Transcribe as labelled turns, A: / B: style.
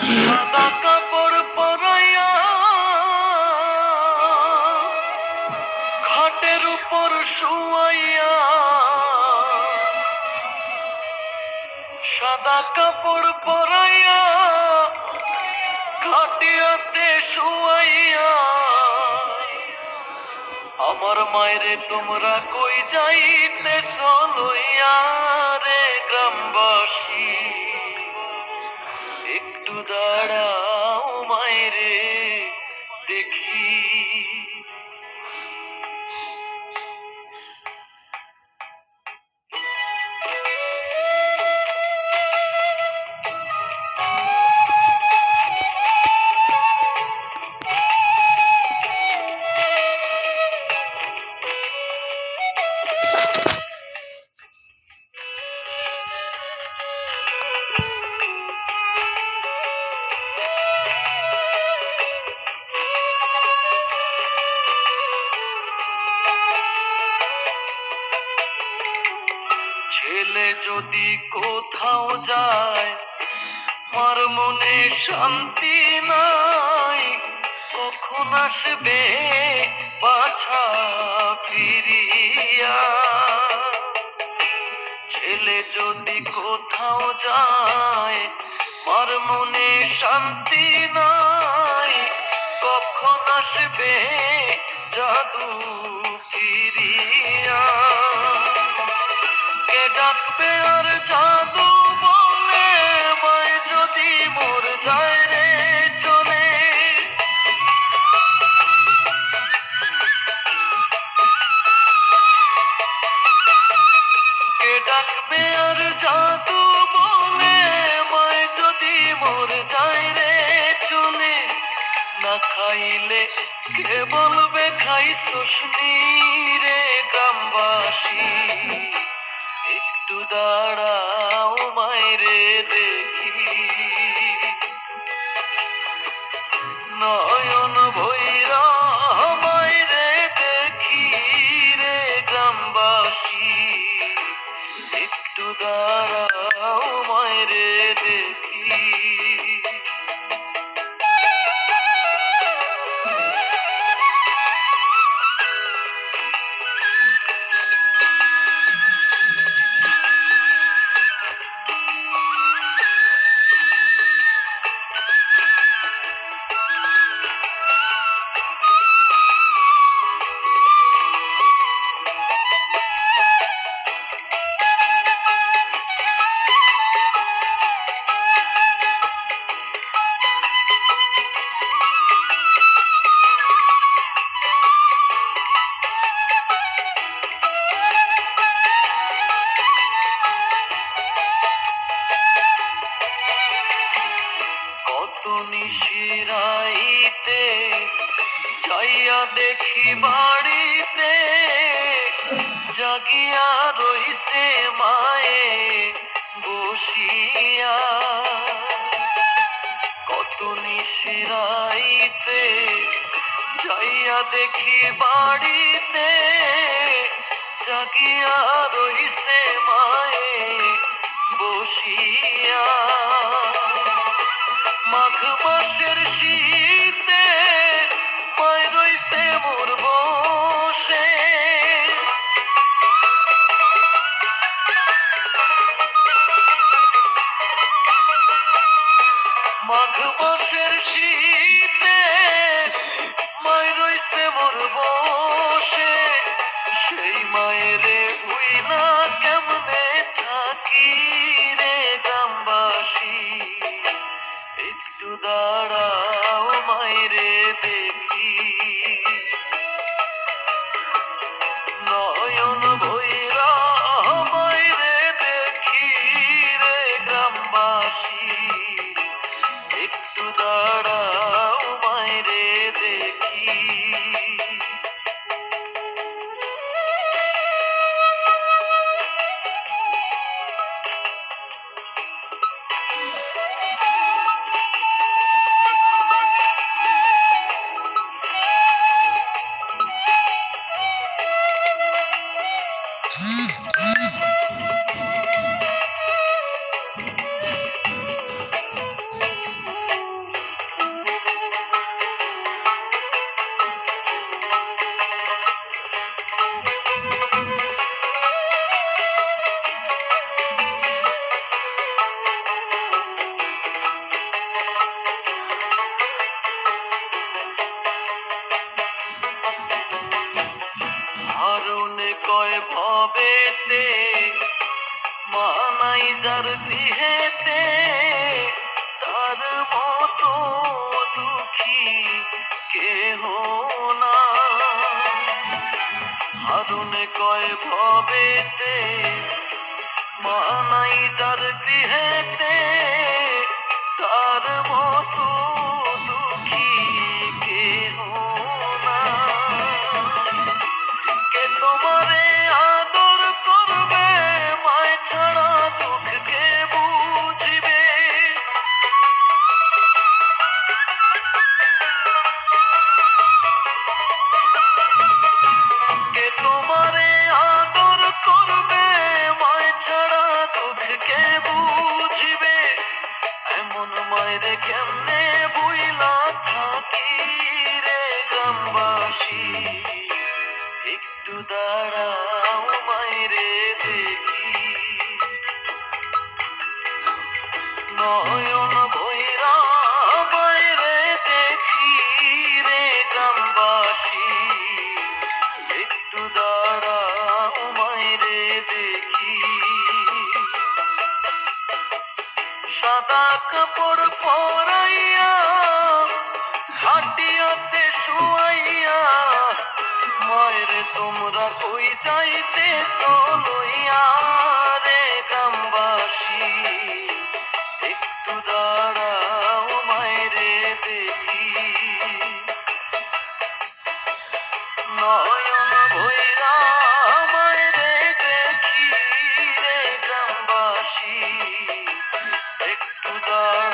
A: সাদা কাপড় পরাইয়া খাটের উপর শুয়াইয়া, সাদা কাপড় পরাইয়া খাটিয়াতে শুয়াইয়া, আমার মায়েরে তোমরা কই যাইতেছ লইয়া রে গ্রামবাসী, একটু দাঁড়াও মায়েরে দেখি। ছেলে যদি কোথাও যায় মার মনে শান্তি নাই, কখন আসবে বাছা ফিরিয়া। ছেলে যদি কোথাও যায় মার মনে শান্তি নাই, কখন আসবে জাদু ফিরিয়া। কে ডাকবে আর জাদু বলে মায় যদি মোর যায় রে চলে। কে ডাকবে আর জাদু বলে মায় যদি মোর যায় রে চলে। না খাইলে কে বলবে খাইছস নি রে গ্রামবাসী, একটু দাঁড়াও মায়েরে দেখি। নয়ন ভৈরা মায়েরে দেখি রে গ্রামবাসী, একটু দাঁড়াও মায়েরে দেখি। নিশিরাইতে যাইয়া দেখি বাড়িতে জাগিয়া রইছে মায়ে বসিয়া। কত নিশিরাইতে যাইয়া দেখি বাড়িতে জাগিয়া রইছে মায়ে বসিয়া। মাঘ মাসের শীতে মায় রইছে মোর বসে। মাঘ মাসের শীতে মায় রইছে মোর বসে। সেই মায়েরে ভুইলা কেমনে থাকি রে গ্রামবাসী, একটু দাঁড়াও মায়েরে দেখি। নয়ন ভৈরা মায়েরে দেখি রে গ্রামবাসী, একটু দাঁড়াও মায়েরে দেখি। যার গৃহেতে তার মতো দুঃখী কেহ না। হারুন কয় ভবেতে মানাই যার গৃহেতে তার মতো দুঃখী কেহ না। কে তোমারে আদর করবে মায় ছাড়া দুঃখ কে বুঝবে। কে তোমারে আদর করবে মায় ছাড়া দুঃখ কে বুঝবে। এমন মায়ের কেমনে বুইলা থাকি রে গ্রামবাসী। একটু দাঁড়াও মায়েরে দেখি, নয়ন ভৈরা বাইরে দেখি রে গ্রামবাসী। একটু দাঁড়াও মায়েরে দেখি। সাদা কাপড় পরাইয়া খাটিয়াতে শুয়াইয়া মায়ের তোমরা কই যাইতেছ লইয়া রে গ্রামবাসী। একটু দাঁড়াও মায়েরে দেখি, নয়ন ভৈরা মায়েরে দেখি রে গ্রামবাসী। একটু দাঁড়াও